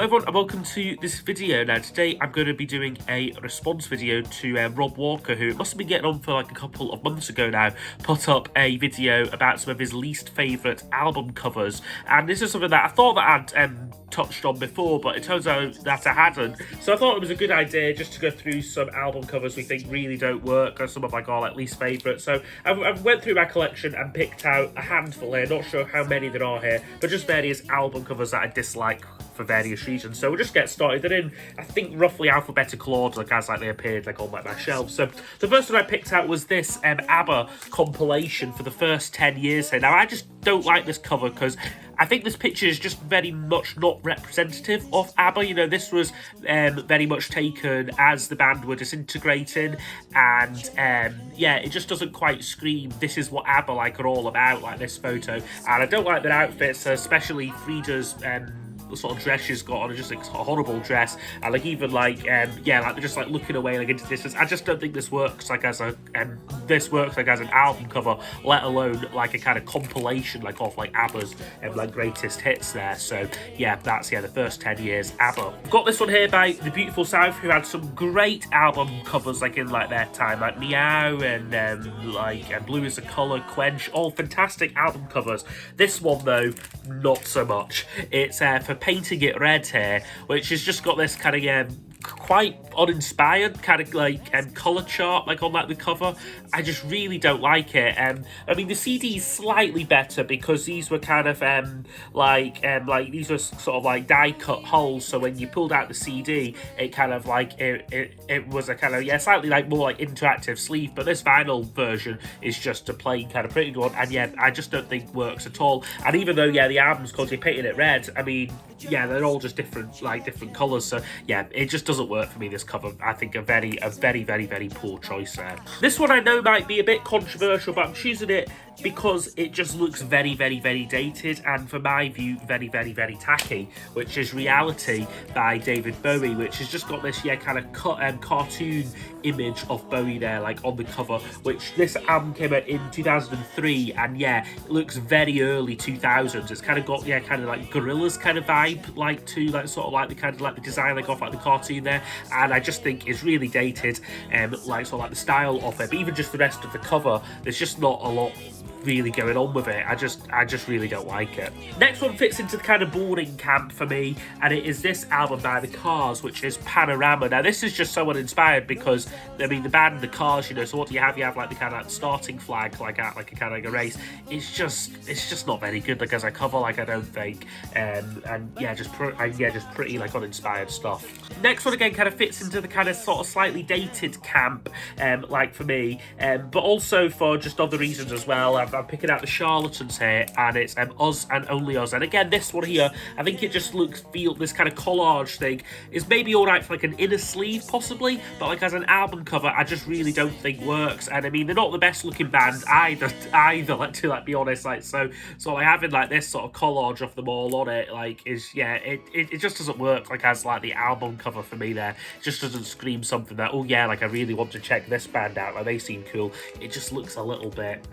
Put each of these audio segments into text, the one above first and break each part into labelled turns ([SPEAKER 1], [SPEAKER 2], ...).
[SPEAKER 1] everyone and welcome to this video. Now today I'm going to be doing a response video to Rob Walker, who must have been getting on for like a couple of months ago now, put up a video about some of his least favourite album covers, and this is something that I thought that I'd touched on before, but it turns out that I hadn't. So I thought it was a good idea just to go through some album covers we think really don't work, or some of like our least favourite. So I went through my collection and picked out a handful here, not sure how many there are here, but just various album covers that I dislike for various reasons. So we'll just get started. They're in, I think, roughly alphabetical order, like as like they appeared like on like my shelves. So the first one I picked out was this ABBA compilation for the first 10 years here. Now I just don't like this cover because I think this picture is just very much not representative of ABBA. You know, this was very much taken as the band were disintegrating, and yeah, it just doesn't quite scream this is what ABBA like are all about, like this photo. And I don't like their outfits, especially Frida's the sort of dress she's got on, just like a horrible dress, and like even like yeah, like they're just like looking away like into distance. I just don't think this works like as a this works like as an album cover, let alone like a kind of compilation like of like ABBA's like greatest hits there. So yeah, that's the first 10 years ABBA. I've got this one here by The Beautiful South, who had some great album covers like in like their time, like Meow and like Blue is the Colour, Quench, all fantastic album covers. This one though, not so much. It's for Painting It Red here, which has just got this kind of quite uninspired kind of like colour chart like on like the cover. I just really don't like it. I mean the CD is slightly better because these were kind of like these were sort of like die cut holes, so when you pulled out the CD it kind of like it was a kind of slightly like more like interactive sleeve, but this vinyl version is just a plain kind of printed one, and yeah, I just don't think works at all. And even though the album's called You're Painting It Red, I mean yeah, they're all just different colours, so yeah, it just doesn't work for me, this cover. I think a very poor choice there. This one I know might be a bit controversial, but I'm choosing it because it just looks very dated, and for my view very tacky, which is Reality by David Bowie, which has just got this kind of cartoon image of Bowie there like on the cover, which this album came out in 2003, and yeah, it looks very early 2000s. It's kind of got kind of like Gorillaz kind of vibe like to like sort of like the kind of like the design like off like the cartoon there, and I just think it's really dated, like sort of like the style of it, but even just the rest of the cover, there's just not a lot really going on with it. I just really don't like it. Next one fits into the kind of boring camp for me, and it is this album by The Cars, which is Panorama. Now this is just so uninspired because I mean the band The Cars, you know, so what do you have? You have like the kind of like starting flag like at like a kind of like a race. It's just not very good like as a cover, like I don't think, and yeah, just pretty like uninspired stuff. Next one again kind of fits into the kind of sort of slightly dated camp, like for me, but also for just other reasons as well. I'm picking out The Charlatans here, and it's Us and Only Us. And again, this one here, I think it just this kind of collage thing is maybe alright for like an inner sleeve possibly, but like as an album cover, I just really don't think works. And I mean, they're not the best looking band either, to be honest. Like so like having like this sort of collage of them all on it, like is it just doesn't work like as like the album cover for me there. It just doesn't scream something that, oh yeah, like I really want to check this band out, like they seem cool. It just looks a little bit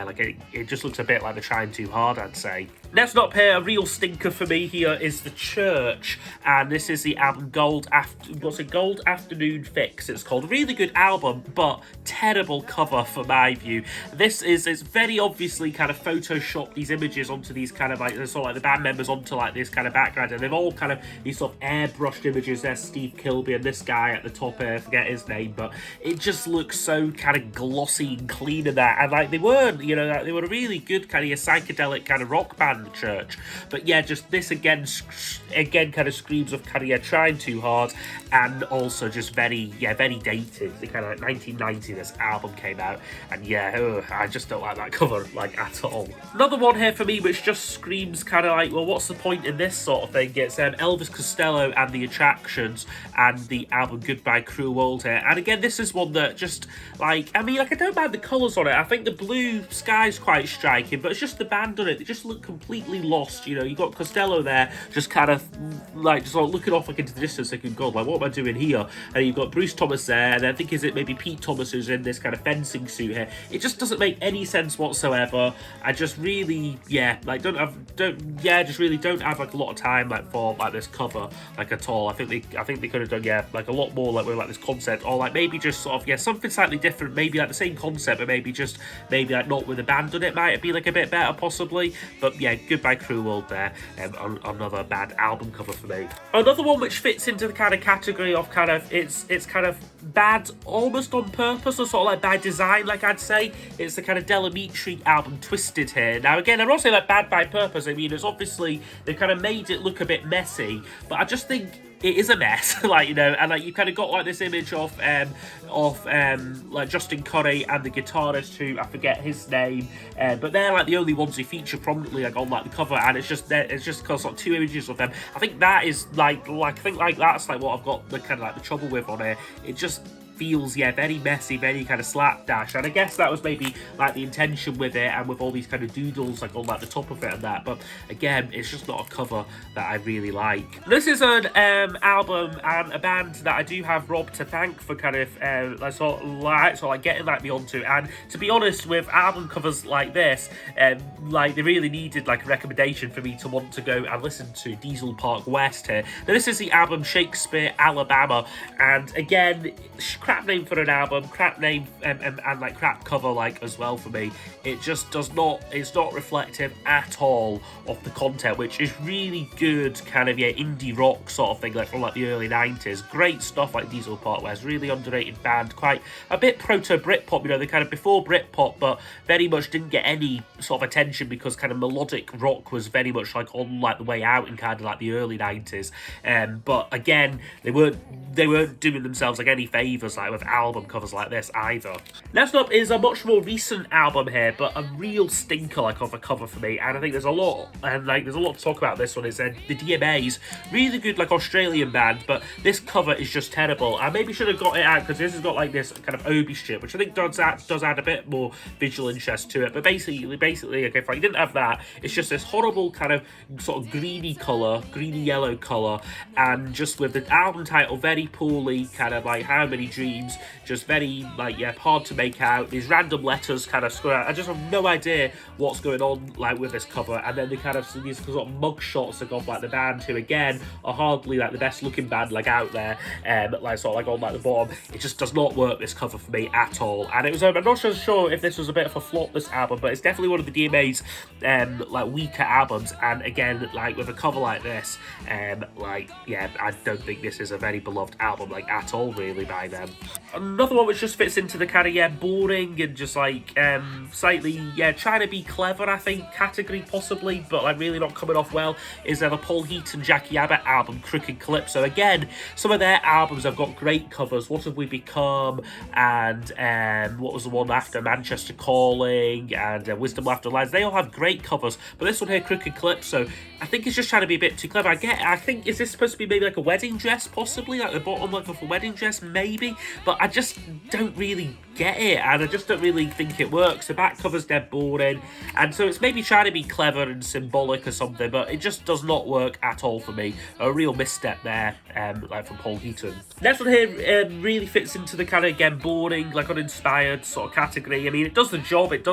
[SPEAKER 1] like it just looks a bit like they're trying too hard, I'd say. Next up here, a real stinker for me here is The Church, and this is the album Gold Afternoon Fix, it's called. Really good album, but terrible cover for my view. It's very obviously kind of photoshopped these images onto these kind of like sort of like the band members onto like this kind of background, and they've all kind of these sort of airbrushed images. There's Steve Kilbey and this guy at the top here, I forget his name, but it just looks so kind of glossy and clean in that, and like they weren't, you know, they were a really good kind of psychedelic kind of rock band, The Church, but yeah, just this again kind of screams of kind of trying too hard, and also just very dated. The kind of like 1990 this album came out, and I just don't like that cover like at all. Another one here for me which just screams kind of like, well, what's the point in this sort of thing? It's Elvis Costello and the Attractions and the album Goodbye Cruel World here, and again this is one that just like, I mean, like I don't mind the colours on it. I think the blue sky's quite striking, but it's just the band on it. They just look completely lost. You know, you got Costello there, just kind of like just looking off like into the distance, thinking, God, like what am I doing here? And you've got Bruce Thomas there, and I think is it maybe Pete Thomas who's in this kind of fencing suit here. It just doesn't make any sense whatsoever. I just really, like just really don't have like a lot of time like for like this cover like at all. I think they could have done like a lot more like with like this concept, or like maybe just sort of something slightly different, maybe like the same concept, but maybe like not with a band on it might be like a bit better possibly. But yeah, Goodbye Cruel World there, another bad album cover for me. Another one which fits into the kind of category of kind of it's kind of bad almost on purpose, or sort of like by design, like I'd say. It's the kind of Delamitri album Twisted here. Now again, I'm not saying like bad by purpose. I mean, it's obviously they've kind of made it look a bit messy, but I just think it is a mess, like, you know, and like you kind of got like this image of like Justin Curry and the guitarist who I forget his name, but they're like the only ones who feature prominently like on like the cover, and it's just cause like two images of them. I think that is like I think like that's like what I've got the kind of like the trouble with on it. It just feels very messy, very kind of slapdash, and I guess that was maybe like the intention with it, and with all these kind of doodles like on like the top of it and that. But again, it's just not a cover that I really like. This is an album and a band that I do have Rob to thank for kind of like sort of getting like me onto. And to be honest, with album covers like this, like they really needed like a recommendation for me to want to go and listen to Diesel Park West here. Now this is the album Shakespeare Alabama, and again, crap name for an album, crap name and like crap cover like as well for me. It just it's not reflective at all of the content, which is really good kind of indie rock sort of thing like from like the early 90s. Great stuff like Diesel Park West, really underrated band, quite a bit proto Britpop, you know, they kind of before Britpop, but very much didn't get any sort of attention because kind of melodic rock was very much like on like the way out in kind of like the early 90s. But again, they weren't doing themselves like any favours like with album covers like this either. Next up is a much more recent album here, but a real stinker like of a cover for me, and I think there's a lot to talk about this one. Is the DMAs, really good like Australian band, but this cover is just terrible. I maybe should have got it out because this has got like this kind of Obi strip, which I think does add a bit more visual interest to it. But basically, okay, if I didn't have that, it's just this horrible kind of sort of greeny yellow colour, and just with the album title very poorly kind of like How Many Dreams, just very like hard to make out. These random letters kind of square. I just have no idea what's going on like with this cover. And then they kind of these sort of mug shots of like the band, who again are hardly like the best looking band like out there, like sort of like on like the bottom. It just does not work, this cover for me at all. And it was I'm not so sure if this was a bit of a flop, this album, but it's definitely one of the DMA's like weaker albums. And again, like with a cover like this, I don't think this is a very beloved album like at all really by them. Another one which just fits into the kind of boring and just like slightly trying to be clever I think category possibly, but like really not coming off well, is the Paul Heaton Jackie Abbott album Crooked Calypso. Again, some of their albums have got great covers. What Have We Become, and what was the one after, Manchester Calling, and Wisdom After Lines. They all have great covers, but this one here, Crooked Calypso, I think it's just trying to be a bit too clever. I think, is this supposed to be maybe like a wedding dress possibly, like the bottom like of a wedding dress maybe, but I just don't really get it, and I just don't really think it works. The back cover's dead boring, and so it's maybe trying to be clever and symbolic or something, but it just does not work at all for me. A real misstep there, like from Paul Heaton. Next one here really fits into the kind of again boring, like uninspired sort of category. I mean, it does the job. It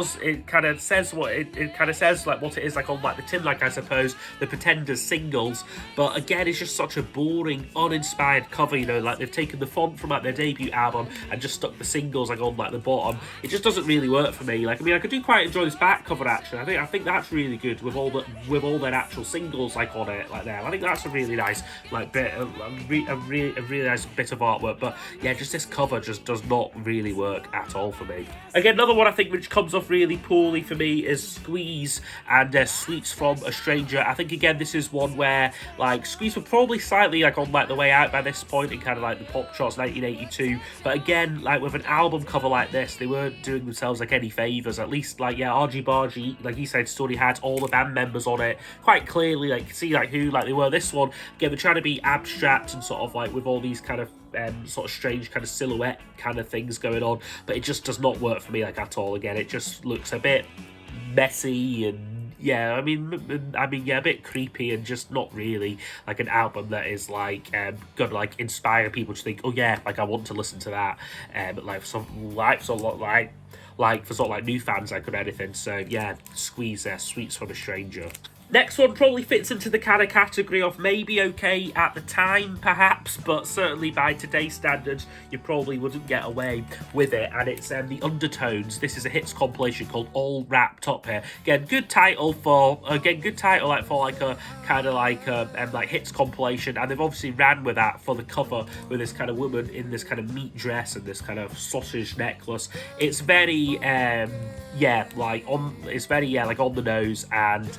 [SPEAKER 1] kind of says what it kind of says like what it is like on like the tin, like I suppose the Pretenders singles. But again, it's just such a boring, uninspired cover. You know, like they've taken the font from like their debut album and just stuck the singles like on like the bottom. It just doesn't really work for me. Like, I mean, I could quite enjoy this back cover actually. I think that's really good with all their actual singles like on it like there. I think that's a really nice like bit, a really nice bit of artwork. But yeah, just this cover just does not really work at all for me. Again, another one I think which comes off really poorly for me is Squeeze and Sweets from a Stranger. I think again this is one where like Squeeze were probably slightly like on like the way out by this point in kind of like the pop charts 1982, do. But again, like with an album cover like this, they weren't doing themselves like any favours. At least like, yeah, RG Bargy, like he said, story had all the band members on it quite clearly. Like you can see like who like they were. This one, again, they're trying to be abstract and sort of like with all these kind of sort of strange kind of silhouette kind of things going on, but it just does not work for me like at all. Again, it just looks a bit messy and yeah, I mean, yeah, a bit creepy and just not really like an album that is like gonna like inspire people to think, oh yeah, like I want to listen to that, like some like sort of like for sort of like new fans like or anything. So yeah, squeeze there, Sweets from a Stranger. Next one probably fits into the kind of category of maybe okay at the time, perhaps, but certainly by today's standards, you probably wouldn't get away with it. And it's The Undertones. This is a hits compilation called All Wrapped Up here. Again, good title like for like a kind of like hits compilation. And they've obviously ran with that for the cover with this kind of woman in this kind of meat dress and this kind of sausage necklace. It's very like on the nose, and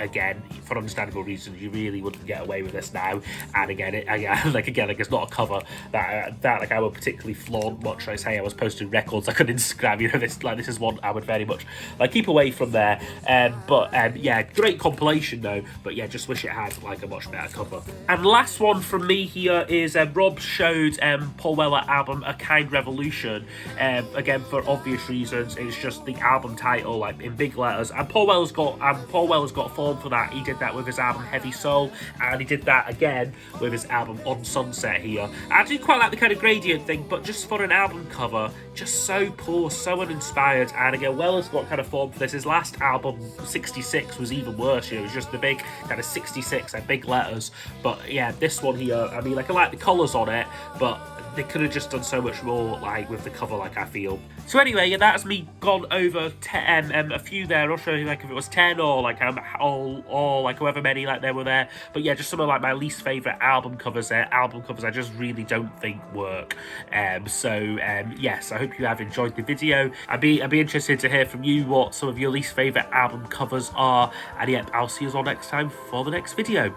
[SPEAKER 1] again, for understandable reasons, you really wouldn't get away with this now. And again, it's not a cover that like I would particularly flaunt much. I say I was posting records like on Instagram, you know, this is one I would very much like keep away from there. Yeah, great compilation though, but yeah, just wish it had like a much better cover. And last one from me here is Rob showed Paul Weller album A Kind Revolution. Again, for obvious reasons, it's just the album title like in big letters, and Paul Weller's got form for that. He did that with his album Heavy Soul, and he did that again with his album On Sunset here. I do quite like the kind of gradient thing, but just for an album cover, just so poor, so uninspired. And again, Weller's got kind of form for this. His last album 66 was even worse, you know, it was just the big kind of 66 and big letters. But yeah, this one here, I mean, like I like the colours on it, but they could have just done so much more like with the cover, like I feel. So anyway, yeah, that's me gone over a few there. I'll show you like if it was 10 or like or like however many like there were there. But yeah, just some of like my least favourite album covers there. Album covers I just really don't think work. Yes, I hope you have enjoyed the video. I'd be interested to hear from you what some of your least favourite album covers are. And yep, I'll see you all next time for the next video.